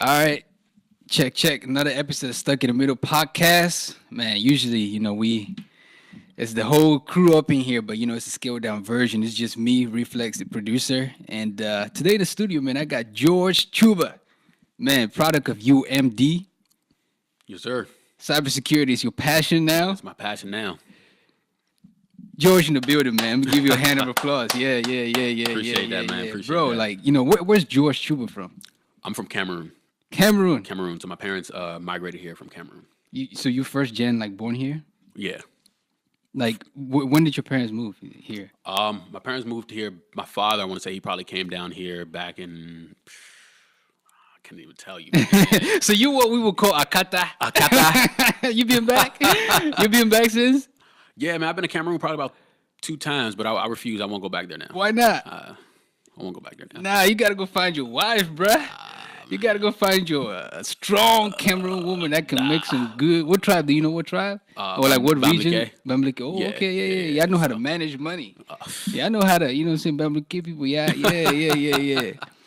All right, check. Another episode of Stuck in the Middle podcast. Man, usually, it's the whole crew up in here, but it's a scaled down version. It's just me, Reflex, the producer. And today in the studio, man, I got George Chuba, man, product of UMD. Yes, sir. Cybersecurity is your passion now. It's my passion now. George in the building, man. Let me give you a hand of applause. Yeah. Appreciate that, man. Appreciate Bro, that. where's George Chuba from? I'm from Cameroon. Cameroon. So my parents migrated here from Cameroon. So you first gen, born here? Yeah. When did your parents move here? My parents moved here. My father, I want to say he probably came down here back in. I can't even tell you. So you what we would call Akata. You been back? You been back since? Yeah, man. I've been to Cameroon probably about 2 times, but I refuse. I won't go back there now. Why not? I won't go back there now. Nah, you gotta go find your wife, bruh. You gotta go find your strong Cameroon woman that can make some good. What tribe? Do you know what tribe? Or what region? Bamileke. Oh, Yeah, okay, yeah. I know how to manage money. Yeah, I know how to, Bamileke people. Yeah.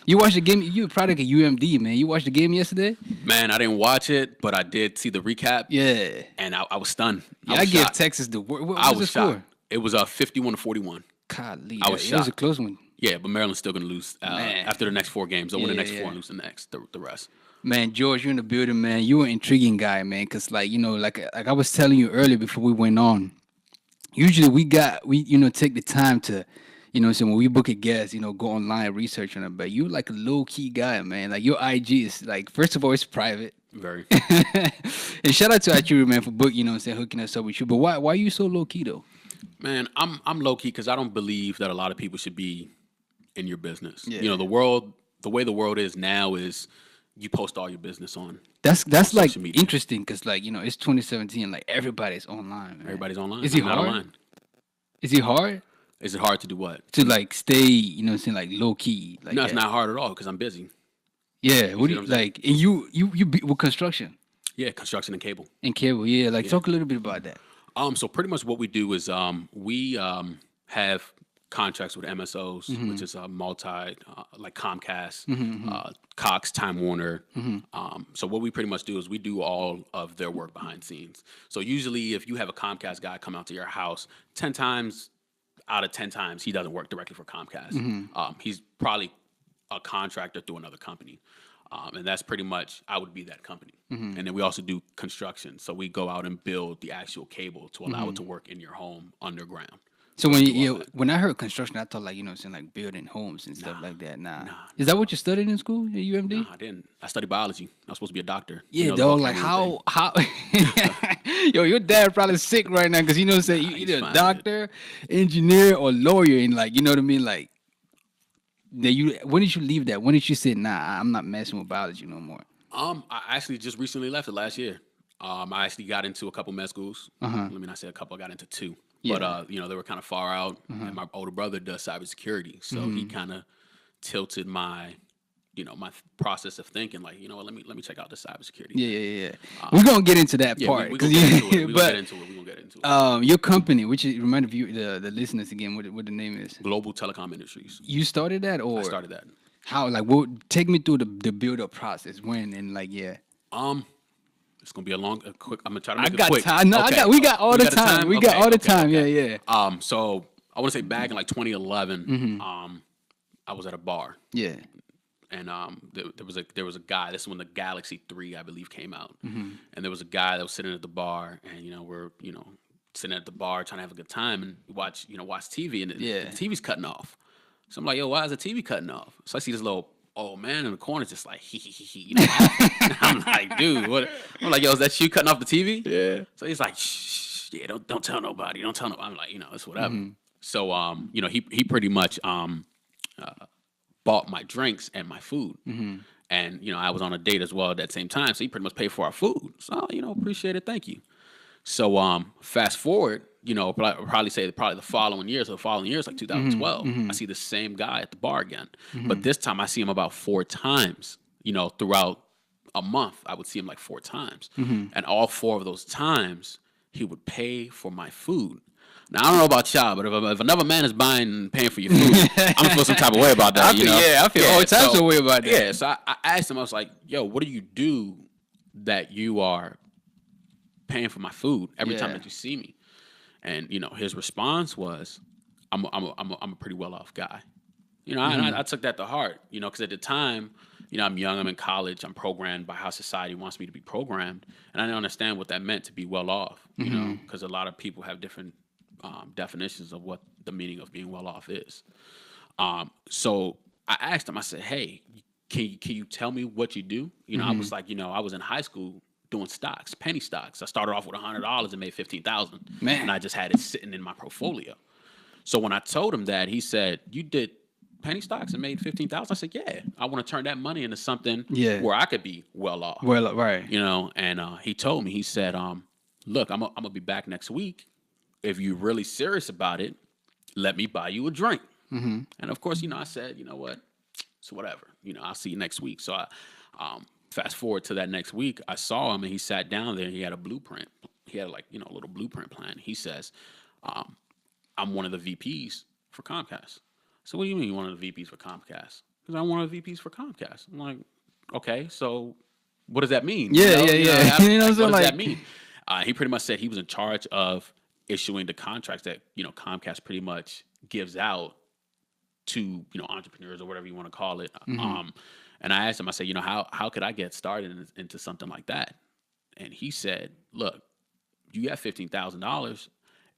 You watched the game. You a product of UMD, man. You watched the game yesterday? Man, I didn't watch it, but I did see the recap. Yeah. And I was stunned. I give Texas the word. What I was the shocked. score? It was 51-41. Golly, I was it was a shocked. close one. Yeah, but Maryland's still going to lose after the next 4 games. They'll win the next 4 and lose the rest. Man, George, you're in the building, man. You're an intriguing guy, man. Because, like I was telling you earlier before we went on, usually we take the time to, so when we book a guest, go online, research on it. But you're like a low-key guy, man. Like, your IG is, first of all, it's private. Very. And shout out to Achuru, man, for hooking us up with you. But why are you so low-key, though? Man, I'm low-key because I don't believe that a lot of people should be in your business. Yeah. The way the world is now is you post all your business on. That's social media. interesting because it's 2017. Like, everybody's online, man. Everybody's online. Is it I'm not hard? online. Is it hard? Is it hard to do what? To stay, low key. No, it's not hard at all because I'm busy. Yeah. What do you what I'm like? And you be with construction Yeah, construction and cable. and cable. Yeah. Talk a little bit about that. So pretty much what we do is we have contracts with MSOs, which is multi like Comcast, Cox, Time Warner. So what we pretty much do is we do all of their work behind scenes. So usually if you have a Comcast guy come out to your house, 10 times out of 10 times he doesn't work directly for Comcast. He's probably a contractor through another company. And that's pretty much, I would be that company. And then we also do construction. So we go out and build the actual cable to allow it to work in your home underground. So when I heard construction, I thought building homes and stuff like that. Nah. Is that what you studied in school at UMD? No, I didn't. I studied biology. I was supposed to be a doctor. Yeah, the dog. whole How? Career Yo, your dad probably sick right now because you either a fine. doctor, engineer, or lawyer, and you know what I mean, when did you leave that? When did you say, nah, I'm not messing with biology no more? I actually just recently left it last year. I actually got into a couple med schools. Let me not say a couple. I got into 2. Yeah. But, they were kind of far out. And my older brother does cybersecurity. So he kind of tilted my, my process of thinking let me check out the cybersecurity. Yeah. We're going to get into that part. We're going to get into it. Your company, which is, remind the listeners again what the name is. Global Telecom Industries. You started that or? I started that. How? Take me through the build-up process. When and It's gonna be a quick. I'm gonna try to make it got quick. time. No, Okay. we got all the time. We got all the time. Okay. Yeah. So I want to say back in 2011. I was at a bar. Yeah. And there was a guy. This is when the Galaxy 3, I believe, came out. And there was a guy that was sitting at the bar, and we're sitting at the bar trying to have a good time and watch TV, and the TV's cutting off. So I'm like, yo, why is the TV cutting off? So I see this little old man in the corner just like he. I'm like, dude, what? I'm like, yo, is that you cutting off the TV? Yeah. So he's like, shh, yeah, don't tell nobody. Don't tell nobody. I'm like, it's whatever. So he pretty much bought my drinks and my food. And I was on a date as well at that same time, so he pretty much paid for our food. So appreciate it, thank you. So fast forward, probably the following year. So the following year is 2012. I see the same guy at the bar again, but this time I see him about 4 times. Throughout a month, I would see him 4 times, and all 4 of those times he would pay for my food. Now I don't know about y'all, but if another man is buying and paying for your food, I'm gonna feel some type of way about that. I feel all types of way about that. Yeah, so I asked him. I was like, "Yo, what do you do that you are paying for my food every time that you see me?" And his response was, "I'm a pretty well off guy." And I took that to heart. Because at the time, I'm young, I'm in college, I'm programmed by how society wants me to be programmed, and I didn't understand what that meant to be well off. Because a lot of people have different definitions of what the meaning of being well off is. So I asked him. I said, "Hey, can you tell me what you do?" I was like, I was in high school doing stocks, penny stocks. I started off with $100 and made $15,000, and I just had it sitting in my portfolio. So when I told him that, he said, "You did penny stocks and made $15,000?" I said, "Yeah, I want to turn that money into something where I could be well off." Well, right. And he told me, he said, "Look, I'm gonna be back next week. If you're really serious about it, let me buy you a drink." And of course, I said, "You know what? It's whatever. I'll see you next week." So I fast forward to that next week, I saw him and he sat down there and he had a blueprint. He had a little blueprint plan. He says, "I'm one of the VPs for Comcast." So what do you mean you're one of the VPs for Comcast? Because I'm one of the VPs for Comcast. I'm like, okay, so what does that mean? Yeah. What does like, that mean? He pretty much said he was in charge of issuing the contracts that Comcast pretty much gives out to entrepreneurs or whatever you want to call it. And I asked him, I said, how could I get started into something like that? And he said, "Look, you got $15,000.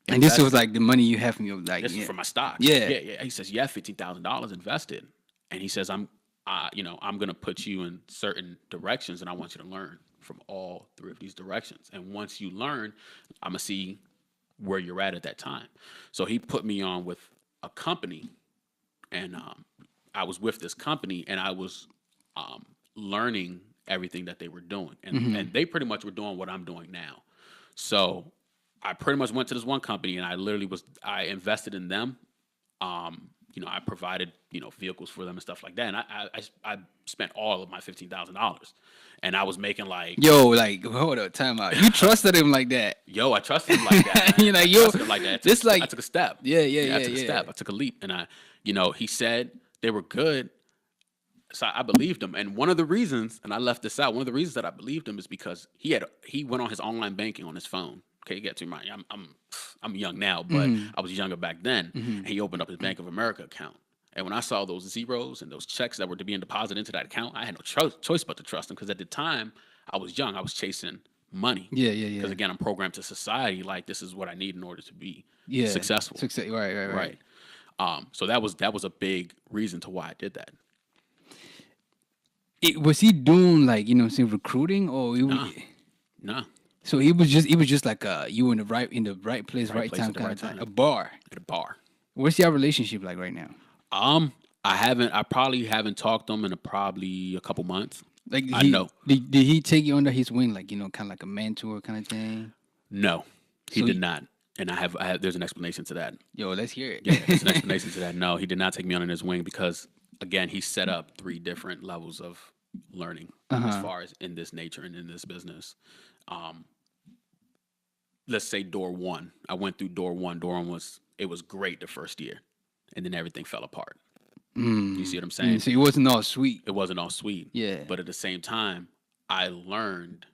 And this was like the money you have from your This is for my stocks." Yeah. He says, "You have $15,000 invested," and he says, I'm gonna put you in certain directions, and I want you to learn from all three of these directions. And once you learn, I'm gonna see where you're at that time." So he put me on with a company, and I was with this company, and I was learning everything that they were doing, and they pretty much were doing what I'm doing now. So I pretty much went to this one company and I invested in them. I provided, vehicles for them and stuff like that. And I spent all of my $15,000 and I was making like, hold up, time out. You trusted him like that. I trusted him like that. Man. I trusted him like that. I took a step. Yeah. I took a step. I took a leap. And he said they were good. So I believed him. And one of the reasons, and I left this out, one of the reasons that I believed him is because he went on his online banking on his phone. Okay, you get to my, I'm young now, but I was younger back then. And he opened up his Bank of America account. And when I saw those zeros and those checks that were to be deposited into that account, I had no choice but to trust him, because at the time I was young, I was chasing money. Yeah. Because again, I'm programmed to society like this is what I need in order to be successful. Right. So that was a big reason to why I did that. Was he doing recruiting or? No. So it was just like you were in the right place, right time, kind of time. A bar. At a bar. What's your relationship like right now? I probably haven't talked to him in probably a couple months. I know. Did he take you under his wing, kind of like a mentor kind of thing? No, he did not. And I have there's an explanation to that. Yo, let's hear it. Yeah, there's an explanation to that. No, he did not take me under his wing because, again, he set up 3 different levels of learning as far as in this nature and in this business. Let's say door 1. I went through door 1. Door 1 was great the first year, and then everything fell apart. You see what I'm saying? So it wasn't all sweet. It wasn't all sweet. Yeah. But at the same time, I learned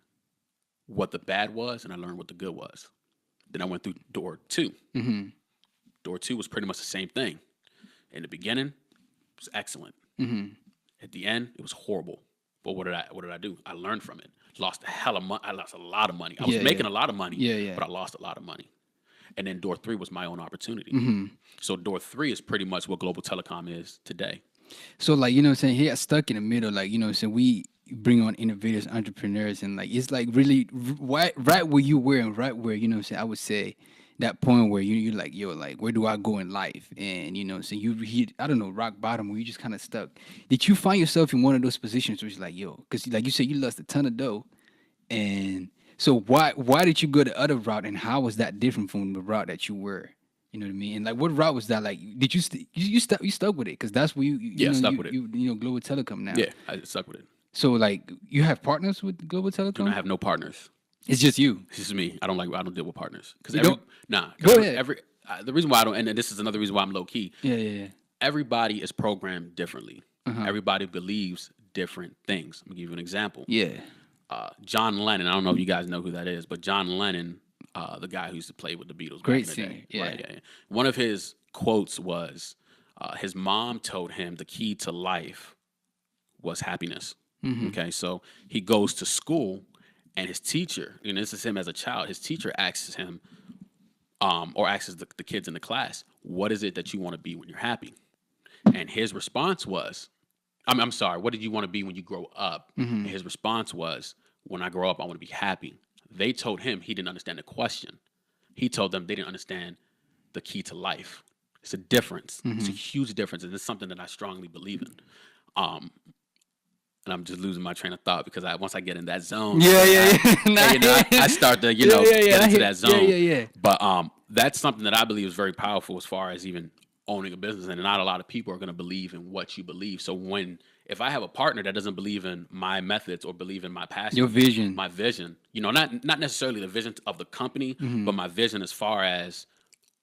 what the bad was, and I learned what the good was. Then I went through door 2. Door 2 was pretty much the same thing. In the beginning, it was excellent. At the end, it was horrible. But what did I do? I learned from it. Lost a hell of money. I lost a lot of money. I was making a lot of money, but I lost a lot of money. And then door 3 was my own opportunity. So door 3 is pretty much what Global Telecom is today. So what I'm saying, he got stuck in the middle, we bring on innovators, entrepreneurs, and it's really right where you were and right where, I would say that point where you're like, yo, where do I go in life? And, so you hit, I don't know, rock bottom where you just kind of stuck. Did you find yourself in one of those positions where it's like, yo, because like you said, you lost a ton of dough. And so why did you go the other route, and how was that different from the route that you were? You know what I mean? And what route was that? Did you you stuck with it? Because that's where you stuck with it. Global Telecom now. Yeah, I stuck with it. So you have partners with Global Telecom? I have no partners. It's just you. It's just me. I don't deal with partners because You don't? because Go ahead. the reason why I don't, and this is another reason why I'm low key. Yeah, yeah, yeah. Everybody is programmed differently. Uh-huh. Everybody believes different things. I'm gonna give you an example. Yeah. John Lennon. I don't know if you guys know who that is, but John Lennon, the guy who used to play with the Beatles Great back in the singer, day. yeah. Right, yeah. One of his quotes was, his mom told him the key to life was happiness. Mm-hmm. Okay, so he goes to school, and his teacher, and this is him as a child, his teacher asks him, or asks the kids in the class, what is it that you want to be when you're happy? And his response was, I'm sorry, what did you want to be when you grow up? Mm-hmm. And his response was, when I grow up, I want to be happy. They told him he didn't understand the question. He told them they didn't understand the key to life. It's a difference. It's a huge difference, and it's something that I strongly believe in. And I'm just losing my train of thought because once I get in that zone, Yeah, yeah, yeah. I start to Yeah, yeah, yeah. get into that zone. Yeah, yeah, yeah. But that's something that I believe is very powerful as far as even owning a business, and not a lot of people are going to believe in what you believe. So if I have a partner that doesn't believe in my methods or believe in my passion, Your vision. my vision, not necessarily the vision of the company, but my vision as far as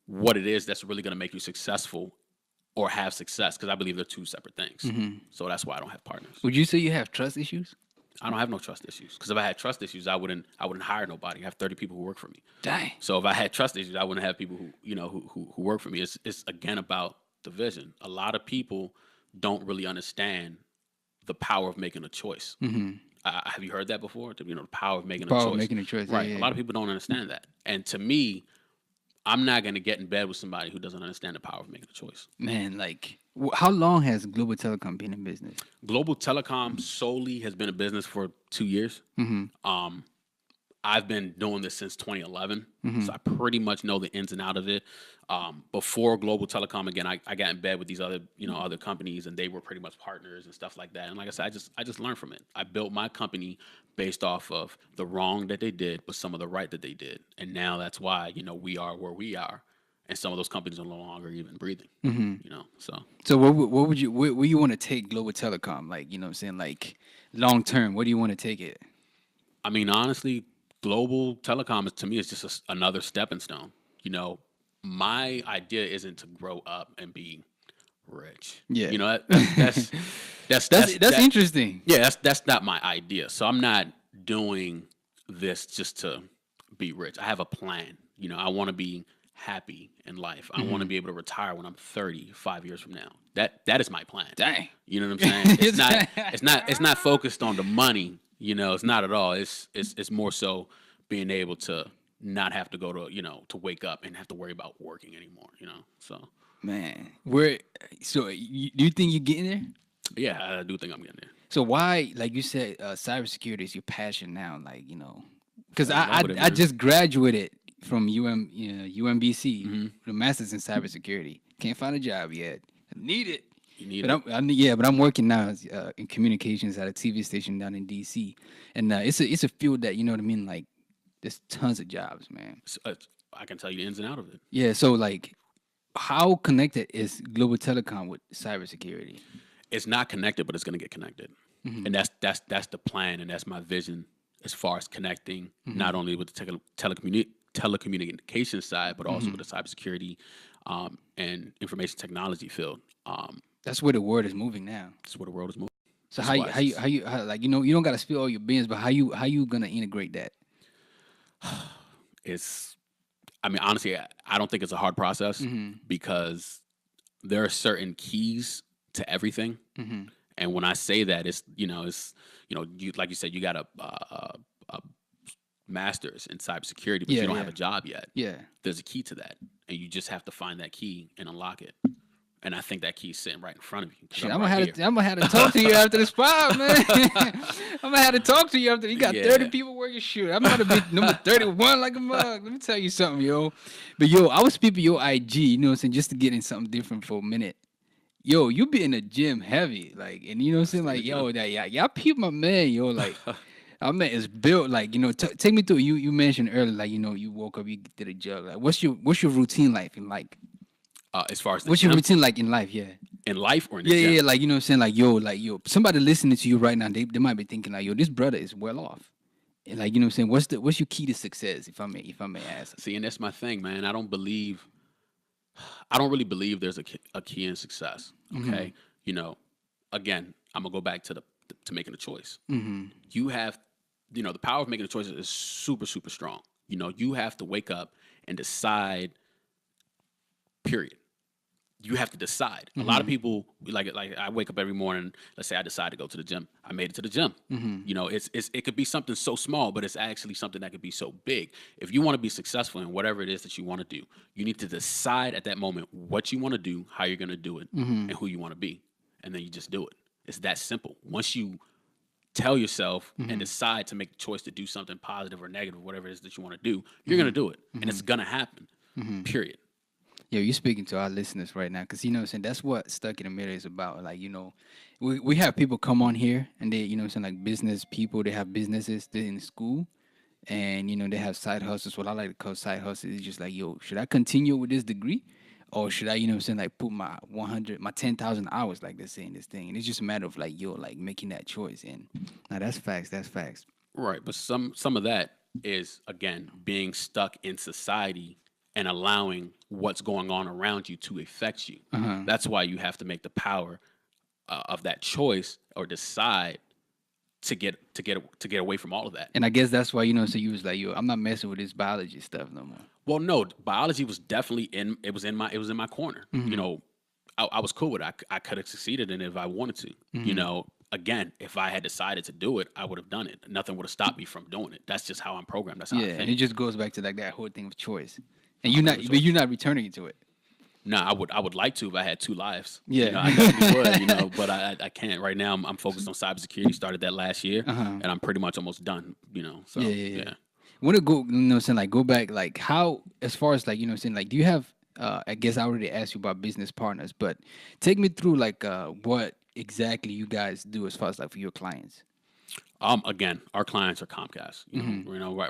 what it is that's really going to make you successful or have success, because I believe they're two separate things. So that's why I don't have partners. Would you say you have trust issues? I don't have no trust issues, because if I had trust issues, I wouldn't hire nobody. I have 30 people who work for me. Dang. So if I had trust issues, I wouldn't have people who work for me. It's again about the vision. A lot of people don't really understand the power of making a choice. Have you heard that before? The power of making a choice. Power of making a choice. Right. Yeah, A lot of people don't understand that. And to me, I'm not going to get in bed with somebody who doesn't understand the power of making a choice. Man, like, how long has Global Telecom been in business? Global Telecom solely has been a business for 2 years. I've been doing this since 2011, so I pretty much know the ins and out of it. Before Global Telecom, again, I got in bed with these other companies, and they were pretty much partners and stuff like that. And like I said, I just learned from it. I built my company based off of the wrong that they did, but some of the right that they did, and now that's why we are where we are, and some of those companies are no longer even breathing. So where you want to take Global Telecom? Like, you know what I'm saying? Like, long term, where do you want to take it? I mean, honestly, Global Telecom to me is just another stepping stone. My idea isn't to grow up and be rich. Yeah. That's interesting. Yeah, that's not my idea. So I'm not doing this just to be rich. I have a plan. I want to be happy in life. I want to be able to retire when I'm 30, 5 years from now. That is my plan. Dang. You know what I'm saying? It's not focused on the money. It's not at all. It's more so being able to not have to go to wake up and have to worry about working anymore. So Man, do you think you're getting there? yeah, I do think I'm getting there. So why, like you said, cybersecurity is your passion now? Like, because I love it, I man. just graduated from UMBC, the master's in cybersecurity. Can't find a job yet. Need it. You need But it. I'm working now in communications at a TV station down in DC, and it's a field that, you know what I mean. Like, there's tons of jobs, man. I can tell you the ins and out of it. Yeah. So like, how connected is Global Telecom with cybersecurity? It's not connected, but it's going to get connected, and that's the plan, and that's my vision as far as connecting not only with the telecommunication side, but also with the cybersecurity and information technology field. That's where the world is moving now. This is where the world is moving. So That's how you like, you don't got to spill all your beans, but how you gonna integrate that? I mean, honestly, I don't think it's a hard process because there are certain keys to everything. And when I say that, it's like you said, you got a master's in cybersecurity, but you don't have a job yet. Yeah. There's a key to that, and you just have to find that key and unlock it. And I think that key's sitting right in front of you. Shit, I'm gonna have to talk to you after this pod, man. I'm gonna have to talk to you after you got 30 people working. Shoot, I'm gonna be number 31 like a mug. Let me tell you something, yo. But yo, I was peeping your IG, you know what I'm saying, just to get in something different for a minute. Yo, you be in the gym heavy, like, and you know what I'm saying, like, yo, y'all peep my man, yo, like. I mean, it's built like, take me through. You mentioned earlier, like, you woke up, you did a jog. Like, what's your routine like in like? As far as what's your routine like in life? Yeah. In life or in the gym? Yeah, like, you know what I'm saying, like yo, somebody listening to you right now, they might be thinking like, yo, this brother is well off, Like, you know what I'm saying? What's your key to success, if I may ask? See, and that's my thing, man. I don't really believe there's a key in success. Okay, you know, again, I'm gonna go back to making a choice. You have, the power of making a choice is super super strong. You have to wake up and decide. Period. You have to decide. A lot of people like I wake up every morning. Let's say I decide to go to the gym. I made it to the gym. It could be something so small, but it's actually something that could be so big. If you want to be successful in whatever it is that you want to do, you need to decide at that moment what you want to do, how you're going to do it, and who you want to be, and then you just do it. It's that simple. Once you tell yourself and decide to make the choice to do something positive or negative, whatever it is that you want to do, you're going to do it, and it's going to happen. Period. Yo, you're speaking to our listeners right now, because you know what I'm saying, that's what Stuck in the Middle is about. Like, we have people come on here and they, what I'm saying, like business people, they have businesses, they're in school, and they have side hustles. What I like to call side hustles is just like, yo, should I continue with this degree? Or should I, what I'm saying, like put my 10,000 hours, like they say in this thing. And it's just a matter of like, yo, like making that choice. And now that's facts. That's facts. Right, but some of that is again being stuck in society and allowing what's going on around you to affect you. That's why you have to make the power of that choice or decide to get away from all of that. And I guess that's why, so you was like, yo, I'm not messing with this biology stuff no more. Well, no, biology was definitely in my corner. I was cool with it. I could have succeeded in it if I wanted to. Again, if I had decided to do it, I would have done it. Nothing would have stopped me from doing it. That's just how I'm programmed. That's how I think. And it just goes back to like that whole thing of choice. And you're not returning to it. No, I would like to if I had two lives. Yeah. I definitely would, but I can't right now. I'm focused on cybersecurity. Started that last year, and I'm pretty much almost done. So yeah. I want to go, saying like go back, like how, as far as like, saying like, do you have, I guess I already asked you about business partners, but take me through like what exactly you guys do as far as like for your clients. Again, our clients are Comcast.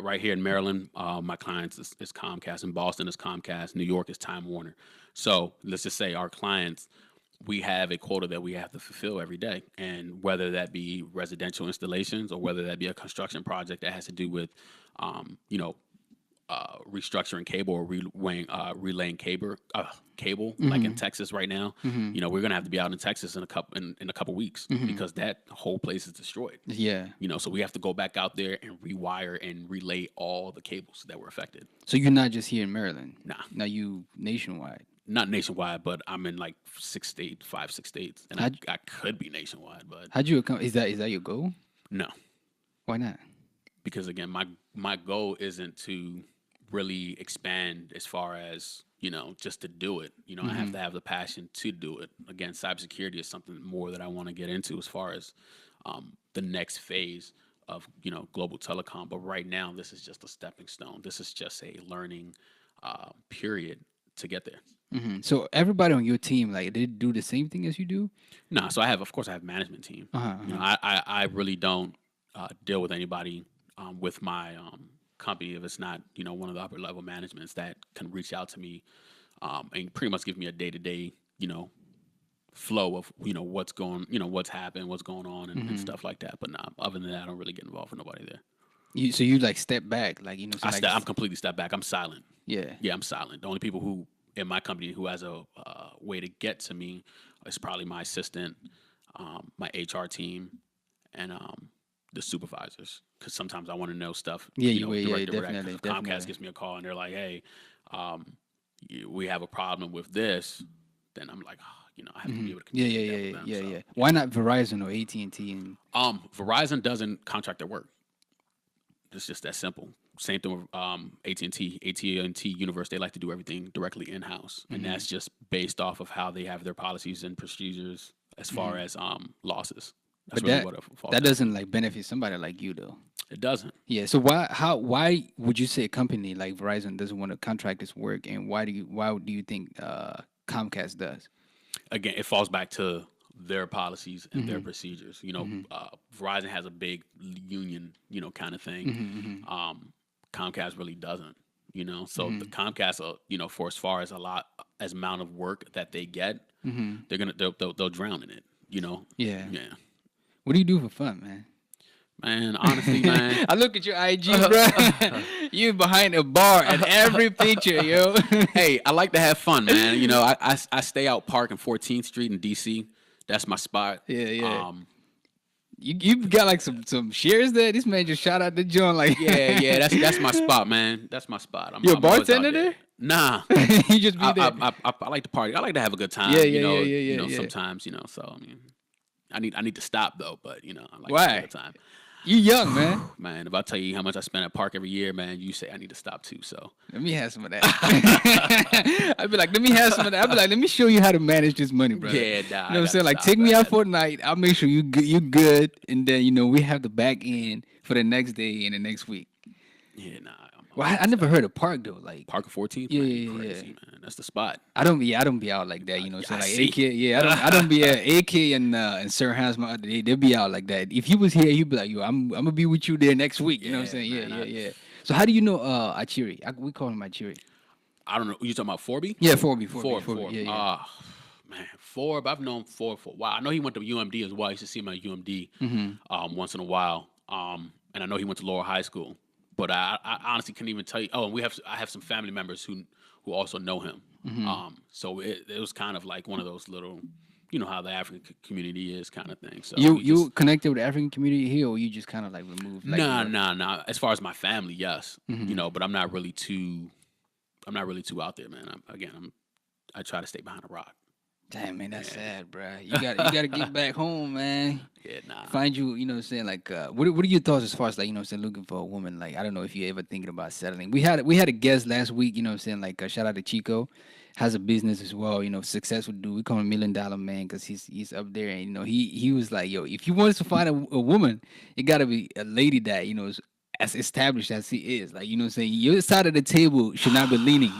Right here in Maryland, my clients is Comcast. In Boston is Comcast. New York is Time Warner. So let's just say our clients, we have a quota that we have to fulfill every day, and whether that be residential installations or whether that be a construction project that has to do with, restructuring cable or relaying cable like in Texas right now. We're gonna have to be out in Texas in a couple weeks because that whole place is destroyed. Yeah. So we have to go back out there and rewire and relay all the cables that were affected. So you're not just here in Maryland. Nah. Now you nationwide. Not nationwide, but I'm in like 5, 6 states, and I could be nationwide. But how'd you account? Is that your goal? No. Why not? Because again, my goal isn't to really expand as far as just to do it. I have to have the passion to do it. Again, cybersecurity is something more that I want to get into as far as the next phase of global telecom. But right now, this is just a stepping stone. This is just a learning period to get there. So everybody on your team, like, they do the same thing as you do? No, so I have management team. I really don't deal with anybody with my company if it's not one of the upper level managements that can reach out to me and pretty much give me a day-to-day flow of what's what's happened, what's going on, and stuff like that. But other than that, I don't really get involved with nobody there. So you like step back, like I'm completely step back. I'm silent. Yeah, I'm silent. The only people who in my company who has a way to get to me is probably my assistant, my HR team, and the supervisors, because sometimes I want to know stuff. Definitely. Comcast gives me a call and they're like, "Hey, we have a problem with this." Then I'm like, I have to be able to communicate with them. Yeah. Why not Verizon or AT&T? And Verizon doesn't contract their work. It's just that simple. Same thing with AT&T Universe. They like to do everything directly in house, and that's just based off of how they have their policies and procedures as far as losses. That's But really that doesn't like benefit somebody like you though. It doesn't. Yeah. So why would you say a company like Verizon doesn't want to contract this work, and why do you think Comcast does? Again, it falls back to their policies and their procedures. Verizon has a big union, kind of thing. Comcast really doesn't. So the Comcast, for as far as as amount of work that they get, they'll drown in it. Yeah. What do you do for fun, man? Man, honestly, man. I look at your IG, bro. You behind a bar at every picture, yo. Hey, I like to have fun, man. You know, I stay out parking 14th Street in DC. That's my spot. Yeah, yeah. You got like some shares there. This man just shot out the joint like. Yeah. That's my spot, man. That's my spot. You a I'm always out bartender there? Nah, You just be there. I like to party. I like to have a good time. Yeah, you know, yeah. sometimes, so I mean, I need to stop though, but I like to Why? have a good time. You young, man. Man, if I tell you how much I spend at park every year, man, you say I need to stop too. So Let me have some of that. I'd be like, let me have some of that. I'd be like, let me show you how to manage this money, bro. Yeah, nah, You know what I I'm saying? gotta Like, stop, take me man. out for a night. I'll make sure you good, and then we have the back end for the next day and the next week. Yeah, nah. Well, I never heard of park though. Like, Park of 14th, Yeah, man, yeah, crazy, man. That's the spot. I don't be out like that. You know what I'm I saying? Like see. AK, yeah, I don't be at AK and Sir Hans. They'll be out like that. If he was here, he'd be like, yo, I'm gonna be with you there next week. You know what I'm Yeah, saying? man, Yeah. So how do you know Achiri? We call him Achiri. I don't know. You talking about Forby? Yeah, Forby. Forb. Yeah. Man, Forb. I've known Forb for a while. I know he went to UMD as well. I used to see him at UMD once in a while. And I know he went to Lower High School. But I honestly couldn't even tell you. Oh, and I have some family members who also know him. So it was kind of like one of those little, how the African community is kind of thing. So You connected with the African community here, or you just kind of like removed? Like, nah. As far as my family, yes, but I'm not really too out there, man. I try to stay behind a rock. Damn, man, that's sad, bro. You got to get back home, man. Yeah, nah. Find you, you know what I'm saying? Like, what are your thoughts as far as like, you know what I'm saying, looking for a woman? Like, I don't know if you ever thinking about settling. We had a guest last week, you know what I'm saying? Like, shout out to Chico, has a business as well, successful dude. We call him $1 Million Man because he's up there, and he was like, yo, if you wanted to find a woman, it got to be a lady that is as established as he is. Like, you know what I'm saying? Your side of the table should not be leaning.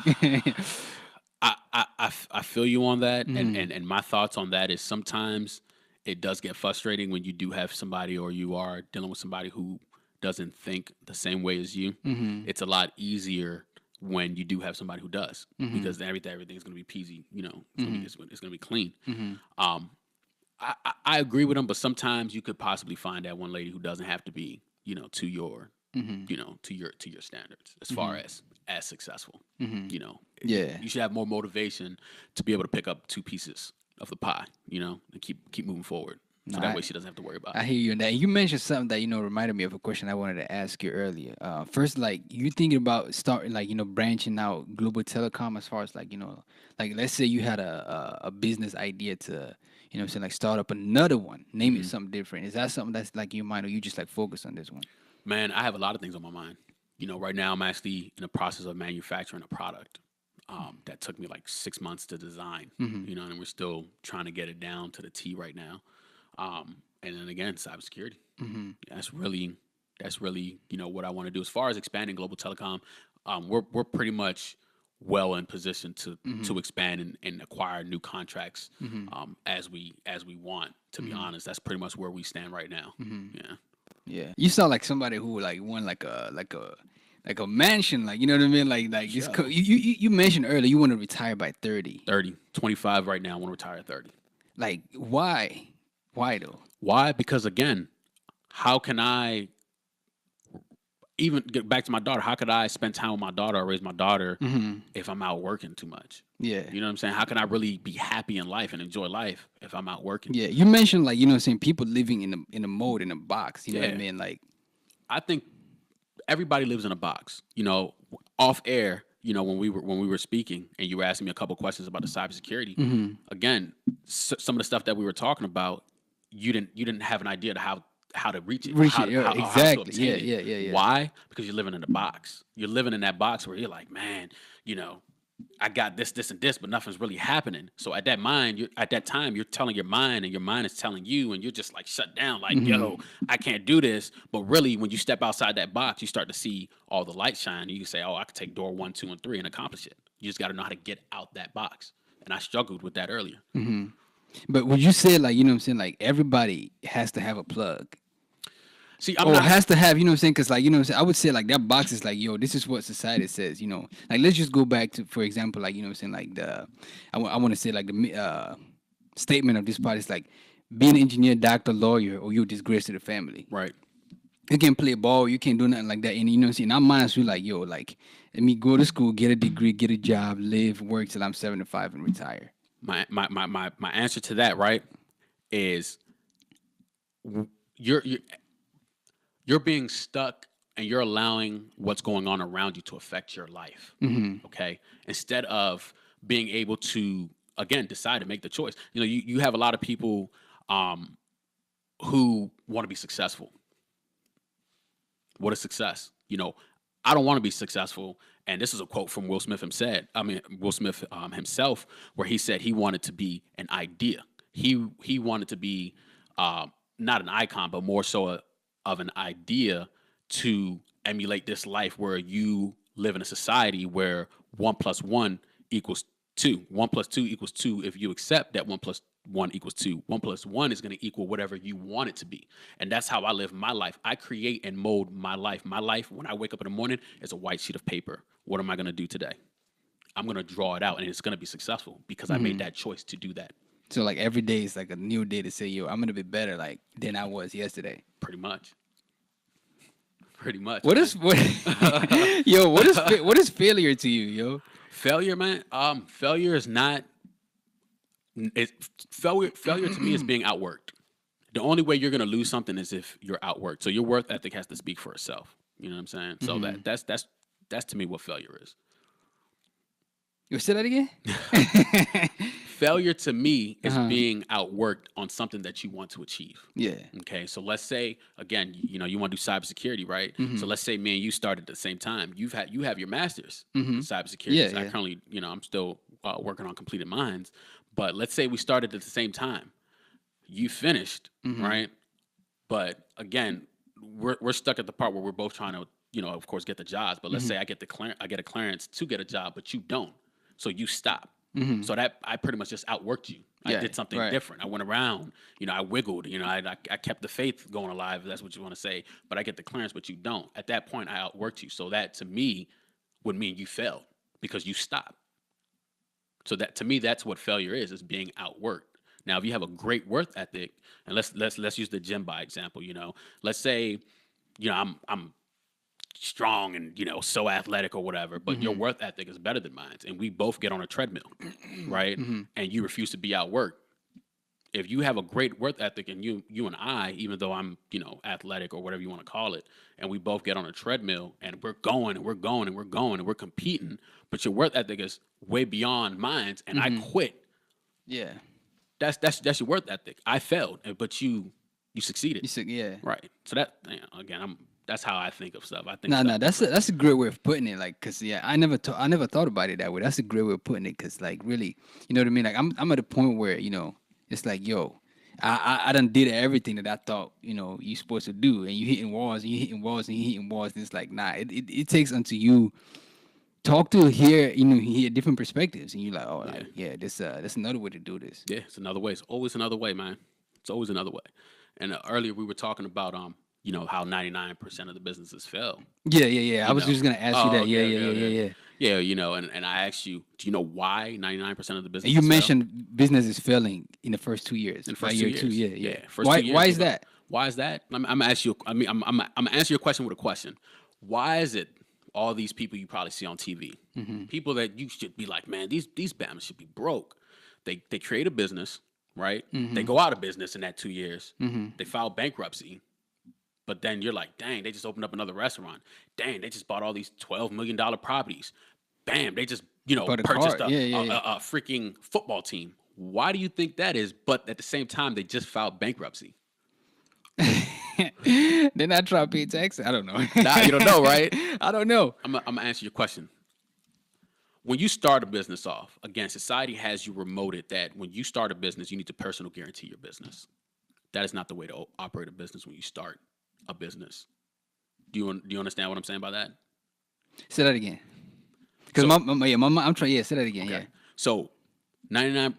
I feel you on that, and my thoughts on that is sometimes it does get frustrating when you do have somebody or you are dealing with somebody who doesn't think the same way as you. It's a lot easier when you do have somebody who does because then everything's going to be peasy. It's going to be clean. I agree with him, but sometimes you could possibly find that one lady who doesn't have to be to your to your standards as far as successful. Yeah. You should have more motivation to be able to pick up two pieces of the pie, and keep moving forward. So that way she doesn't have to worry about I it. hear you on that. You mentioned something that reminded me of a question I wanted to ask you earlier. First, like you thinking about starting, like branching out global telecom as far as like like let's say you had a business idea to saying like start up another one, name it something different. Is that something that's like your mind, or you just like focus on this one? Man, I have a lot of things on my mind. Right now I'm actually in the process of manufacturing a product that took me like 6 months to design. And we're still trying to get it down to the T right now. And then again, cybersecurity. That's really what I want to do. As far as expanding global telecom, we're pretty much well in position to expand and acquire new contracts as we want. To be honest, that's pretty much where we stand right now. Yeah. Yeah, you sound like somebody who like won like a mansion, like you know what I mean, like it's you mentioned earlier you want to retire by 30. 25 right now. I want to retire at 30. Like why though? Why? Because again, how can I even get back to my daughter? How could I spend time with my daughter or raise my daughter if I'm out working too much? Yeah. You know what I'm saying? How can I really be happy in life and enjoy life if I'm out working? Yeah, you mentioned like saying people living in a mold, in a box. You know what I mean? Like, I think everybody lives in a box. Off air. When we were speaking and you were asking me a couple questions about the cybersecurity. Again, some of the stuff that we were talking about, you didn't have an idea to how to reach it. Exactly. How to obtain it. Yeah. Why? Because you're living in a box. You're living in that box where you're like, man, I got this, and this, but nothing's really happening. So at that time, you're telling your mind, and your mind is telling you, and you're just like shut down, like, yo, I can't do this. But really, when you step outside that box, you start to see all the light shine. And you can say, oh, I could take door 1, 2, and 3 and accomplish it. You just got to know how to get out that box. And I struggled with that earlier. But would you say like what I'm saying, like everybody has to have a plug? See, has to have, because like, what I'm saying, I would say like that box is like, yo, this is what society says, like let's just go back to, for example, like, what I'm saying, like I want to say like the statement of this part is like being an engineer, doctor, lawyer, or you're a disgrace to the family. Right. you can't play ball, you can't do nothing like that. And you know what I'm saying? I'm honestly like, yo, like, let me go to school, get a degree, get a job, live, work till I'm 75 and retire. My answer to that, right, is you're you're being stuck and you're allowing what's going on around you to affect your life. Okay, instead of being able to again decide to make the choice. You know, you have a lot of people who want to be successful. What is success? You know, I don't want to be successful. And this is a quote from Will Smith himself. I mean, Will Smith himself, where he said he wanted to be an idea. He wanted to be not an icon, but more so of an idea to emulate this life where you live in a society where 1+1 equals 2. 1+2 equals 2 if you accept that 1+1 equals 2. 1+1 is going to equal whatever you want it to be. And that's how I live my life. I create and mold my life. My life, when I wake up in the morning, is a white sheet of paper. What am I going to do today? I'm going to draw it out, and it's going to be successful because I made that choice to do that. So like every day is like a new day to say, yo, I'm gonna be better like than I was yesterday. Pretty much. Pretty much. What man. is what yo, what is failure to you, yo? Failure, man? Failure is not. Failure to me is being outworked. The only way you're gonna lose something is if you're outworked. So your worth ethic has to speak for itself. You know what I'm saying? So that's to me what failure is. You say that again? Failure to me is being outworked on something that you want to achieve. Yeah. Okay, so let's say again, you know, you want to do cybersecurity, right? So let's say me and you started at the same time. You have your master's in cybersecurity. Yeah, And I yeah. currently, you know, I'm still working on completed mines. But let's say we started at the same time. You finished, right? But again, we're stuck at the part where we're both trying to, you know, of course, get the jobs. But let's say I get a clearance to get a job, but you don't, so you stop. So that I pretty much just outworked you. I Yeah, did something right. different. I went around, you know, I wiggled, you know, I kept the faith going alive, if that's what you want to say. But I get the clearance, but you don't. At that point, I outworked you. So that to me would mean you failed because you stopped. So that to me, that's what failure is being outworked. Now, if you have a great worth ethic, and let's use the gym by example. You know, let's say, you know, I'm strong and you know so athletic or whatever, but your worth ethic is better than mine, and we both get on a treadmill, right? And you refuse to be outworked. If you have a great worth ethic, and you and I, even though I'm you know athletic or whatever you want to call it, and we both get on a treadmill and we're going and we're going and we're going and we're competing, but your worth ethic is way beyond mine, and I quit. Yeah. That's your worth ethic. I failed, but you succeeded. You said yeah. Right. So that again, that's how I think of stuff. I think No, stuff no, that's different. that's a great way of putting it. Like, cause yeah, I never thought about it that way. That's a great way of putting it. Cause like, really, you know what I mean? Like, I'm at a point where you know, it's like, yo, I done did everything that I thought you know you supposed to do, and you hitting walls, and you hitting walls, and you hitting walls, and it's like, nah, it takes until you talk to hear you know hear different perspectives, and you're like, oh, like, yeah, this that's another way to do this. Yeah, it's another way. It's always another way, man. It's always another way. And earlier we were talking about you know, how 99% of the businesses fail. Yeah, yeah, yeah. I You was know. just gonna ask you Oh, that. Yeah, okay, yeah, okay, yeah, okay. yeah, yeah. Yeah, you know, and I asked you, do you know why 99% of the And you businesses fail? mentioned business is failing in the first 2 years. In the By first year 2 two, years. yeah, yeah. First Why 2 years. why is that? Why is that? I'm gonna ask you. I mean, I'm gonna answer your question with a question. Why is it all these people you probably see on TV, people that you should be like, man, these Bama's should be broke. They create a business, right? They go out of business in that 2 years. They file bankruptcy. But then you're like, dang, they just opened up another restaurant. Dang, they just bought all these $12 million properties. Bam, they just, you know, But a purchased car, yeah, yeah, yeah. a freaking football team. Why do you think that is? But at the same time, they just filed bankruptcy. They're not trying to pay taxes. I don't know. Nah, you don't know, right? I don't know. I'm gonna answer your question. When you start a business off, again, society has you remoted that when you start a business, you need to personal guarantee your business. That is not the way to operate a business when you start a business. Do you understand what I'm saying by that? Say that again. Because So I'm trying. Yeah, say that again. okay. Yeah. So 99%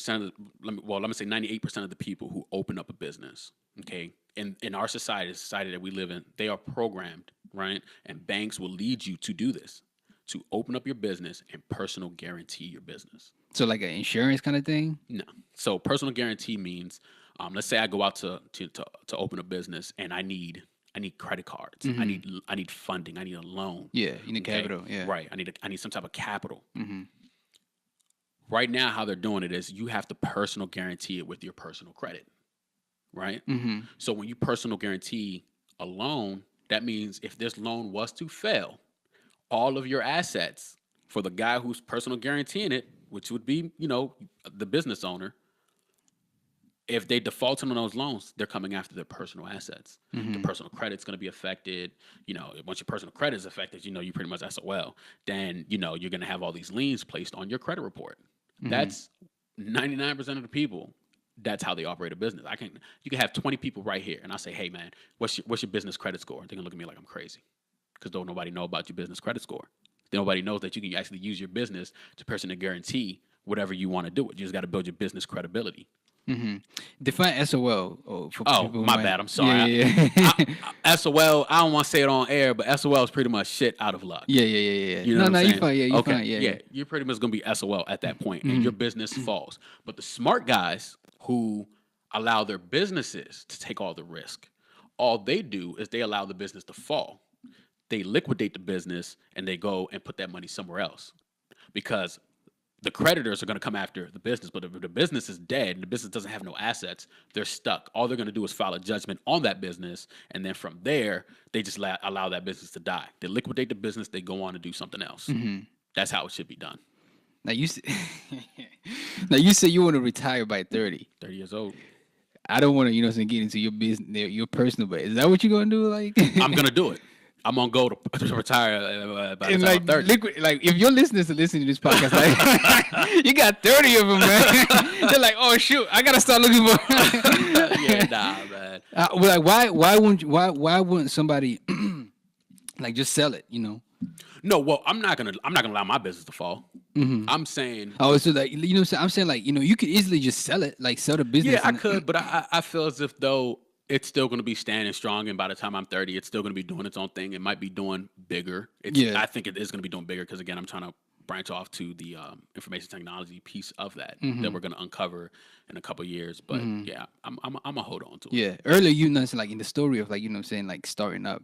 of let me say 98% of the people who open up a business, okay, in our society, the society that we live in, they are programmed, right? And banks will lead you to do this, to open up your business and personal guarantee your business. So like an insurance kind of thing. No. So personal guarantee means, let's say I go out to open a business and I need I need credit cards. I need funding. I need a loan. Yeah, you need Okay? capital. Yeah. Right. I need some type of capital. Mm-hmm. Right now, how they're doing it is you have to personal guarantee it with your personal credit. Right. Mm-hmm. So when you personal guarantee a loan, that means if this loan was to fail, all of your assets for the guy who's personal guaranteeing it, which would be, the business owner, if they default on those loans, they're coming after their personal assets. The personal credit's going to be affected. Once your personal credit is affected, you pretty much SOL. Then, you're going to have all these liens placed on your credit report. That's 99% of the people. That's how they operate a business. You can have 20 people right here, and I say, hey man, what's your business credit score? They're gonna look at me like I'm crazy, because don't nobody know about your business credit score. Nobody knows that you can actually use your business to personally guarantee whatever you want to do. You just got to build your business credibility. Define SOL for Oh, people who my might- bad. I'm sorry. SOL. I don't want to say it on air, but SOL is pretty much shit out of luck. Yeah. You know No, what no, I'm you saying? fine. Yeah, you Okay. fine. Yeah. You're pretty much gonna be SOL at that point, and your business falls. But the smart guys who allow their businesses to take all the risk, all they do is they allow the business to fall. They liquidate the business and they go and put that money somewhere else, because the creditors are going to come after the business. But if the business is dead and the business doesn't have no assets, they're stuck. All they're going to do is file a judgment on that business, and then from there, they just allow that business to die. They liquidate the business. They go on to do something else. That's how it should be done. Now you said, now you said you want to retire by 30. 30 years old. I don't want to, get into your business, your personal, but is that what you're gonna do? Like, I'm going to do it. I'm going to go to retire by the and time like I'm 30. if your listeners are listening to this podcast, like, you got 30 of them, man. They're like, oh shoot, I gotta start looking for. Yeah, nah, man. Well, like, why wouldn't somebody like just sell it? No, well, I'm not gonna allow my business to fall. I'm saying, Oh, so like I'm saying like you could easily just sell it, like sell the business. yeah, I could, but I feel as if though it's still going to be standing strong, and by the time I'm 30, it's still going to be doing its own thing. It might be doing bigger. I think it is going to be doing bigger because, again, I'm trying to branch off to the information technology piece of that we're going to uncover in a couple of years. But yeah, I'm gonna hold on to it. Yeah, earlier like in the story of like saying like starting up,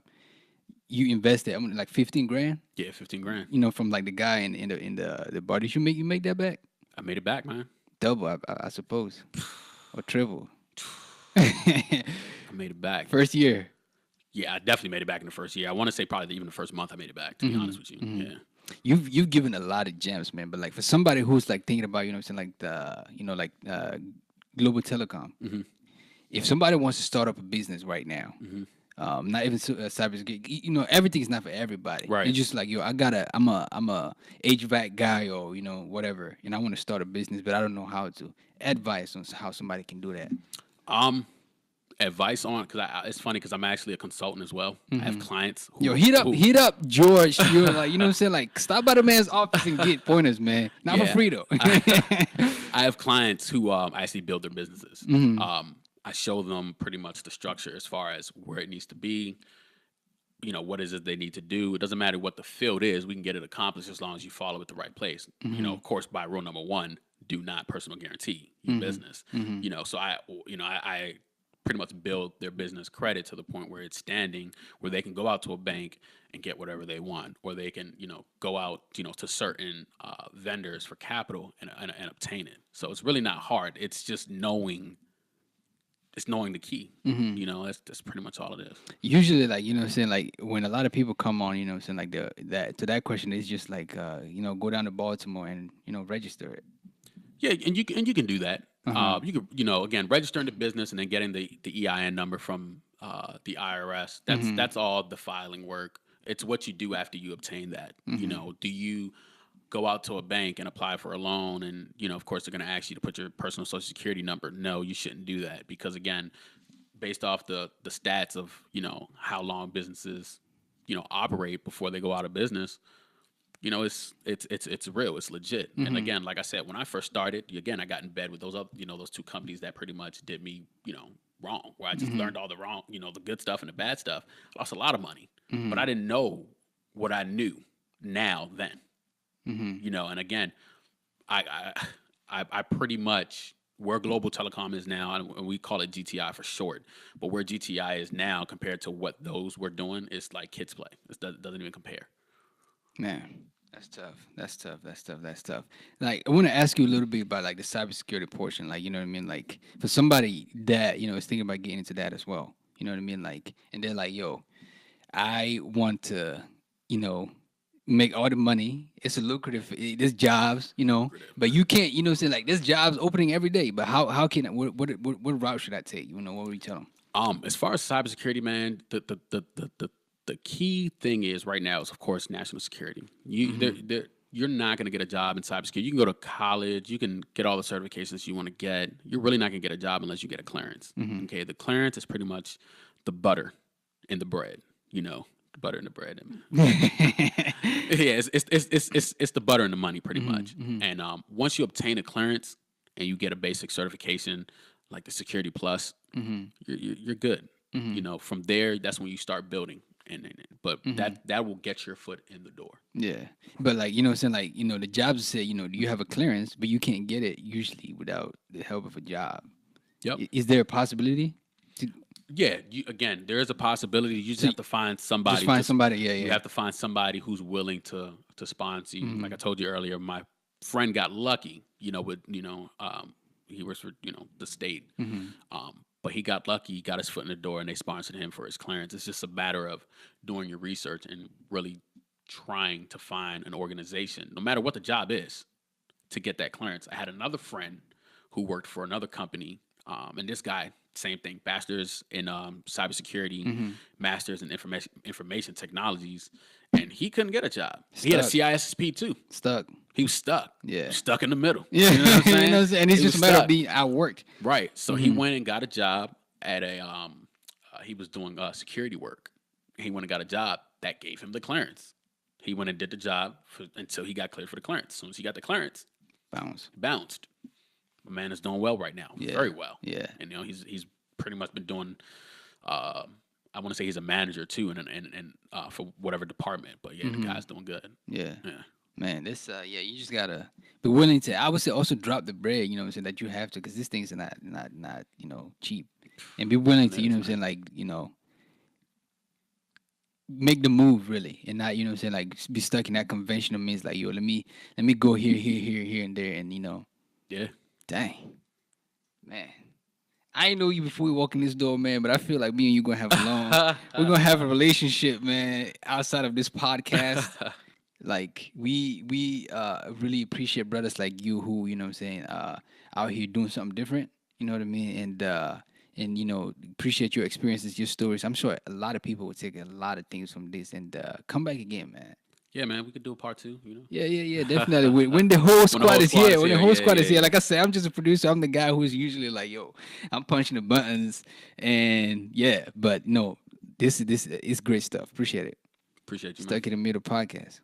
you invested like 15 grand. Yeah, 15 grand. From like the guy in the bar. Did you make that back? I made it back, man. Double, I suppose, or triple. I made it back. First year. Yeah, I definitely made it back in the first year. I want to say probably even the first month I made it back, to be honest with you. Yeah. You've given a lot of gems, man. But like for somebody who's like thinking about, like the, global telecom. If somebody wants to start up a business right now, not even cybersecurity, everything is not for everybody. Right. It's just like, I'm a HVAC guy or, whatever, and I want to start a business, but I don't know how to. Advice on how somebody can do that. Advice on, because it's funny because I'm actually a consultant as well. I have clients who, Heat up, George. You're like, you know what I'm saying? Like, stop by the man's office and get pointers, man. Not for free though. I have clients who actually build their businesses. I show them pretty much the structure as far as where it needs to be. What is it they need to do? It doesn't matter what the field is. We can get it accomplished as long as you follow it the right place. Of course, by rule number one, do not personal guarantee your business. So I pretty much build their business credit to the point where it's standing, where they can go out to a bank and get whatever they want, or they can, go out, to certain vendors for capital and obtain it. So it's really not hard. It's just knowing the key. That's pretty much all it is. Usually, like, like when a lot of people come on, like that question is just like, go down to Baltimore and, register it. Yeah, and you can do that. You can, again, registering the business and then getting the EIN number from the IRS. That's all the filing work. It's what you do after you obtain that. Do you go out to a bank and apply for a loan? And of course, they're going to ask you to put your personal Social Security number. No, you shouldn't do that because, again, based off the stats of how long businesses operate before they go out of business. It's real. It's legit. And again, like I said, when I first started, again, I got in bed with those other, those two companies that pretty much did me, wrong. Where I just learned all the wrong, the good stuff and the bad stuff. I lost a lot of money, but I didn't know what I knew now then. And again, I pretty much where Global Telecom is now, and we call it GTI for short, but where GTI is now compared to what those were doing, it's like kids play. It doesn't even compare. Man, that's tough. That's tough. That's tough. That's tough. Like, I want to ask you a little bit about like the cybersecurity portion. Like, you know what I mean? Like, for somebody that is thinking about getting into that as well. You know what I mean? Like, and they're like, "Yo, I want to, you know, make all the money. It's a lucrative. There's jobs, but you can't. You know, what I'm saying like there's jobs opening every day. But how can what route should I take? What would you tell them? As far as cybersecurity, man, the key thing is right now is of course national security. You're not going to get a job in cybersecurity. You can go to college, you can get all the certifications you want to get. You're really not going to get a job unless you get a clearance. Okay, the clearance is pretty much the butter in the bread. The butter in the bread. Yeah, it's the butter and the money pretty much. And once you obtain a clearance and you get a basic certification like the Security Plus, you're good. From there, that's when you start building. But that will get your foot in the door. Yeah, but like what I'm saying, like the jobs say do you have a clearance, but you can't get it usually without the help of a job. Yep. Is there a possibility? Yeah, again, there is a possibility. You just have to find somebody. Just find somebody. Yeah, yeah. You have to find somebody who's willing to sponsor you. Like I told you earlier, my friend got lucky. He works for the state. But he got lucky. He got his foot in the door, and they sponsored him for his clearance. It's just a matter of doing your research and really trying to find an organization, no matter what the job is, to get that clearance. I had another friend who worked for another company, and this guy, same thing, bachelor's in cybersecurity, master's in information technologies, and he couldn't get a job. He had a CISSP too. Stuck. He was stuck. Yeah. Stuck in the middle. Yeah. You know what I'm saying? And it's just a matter of being outworked. Right. So he went and got a job at he was doing security work. He went and got a job that gave him the clearance. He went and did the job until he got cleared for the clearance. As soon as he got the clearance, bounced. My man is doing well right now. Yeah. Very well. Yeah. And he's pretty much been doing I want to say he's a manager too and for whatever department. But yeah, the guy's doing good. Yeah. Yeah. Man, this you just gotta be willing to. I would say also drop the bread. That you have to, because these things are not cheap, and be willing to like make the move really, and not like be stuck in that conventional means like let me go here and there, and Yeah. dang, man. I ain't know you before we walk in this door, man, but I feel like me and you gonna have we're gonna have a relationship, man, outside of this podcast. Like we really appreciate brothers like you who out here doing something different. You know what I mean? And appreciate your experiences, your stories. I'm sure a lot of people would take a lot of things from this and come back again, man. Yeah, man, we could do a part 2. Yeah, definitely. When the whole squad is here, when the whole squad is here, yeah. like I said, I'm just a producer. I'm the guy who's usually like, yo, I'm punching the buttons, and but no, this is great stuff. Appreciate it. Appreciate you, man. Stuck in the Middle podcast.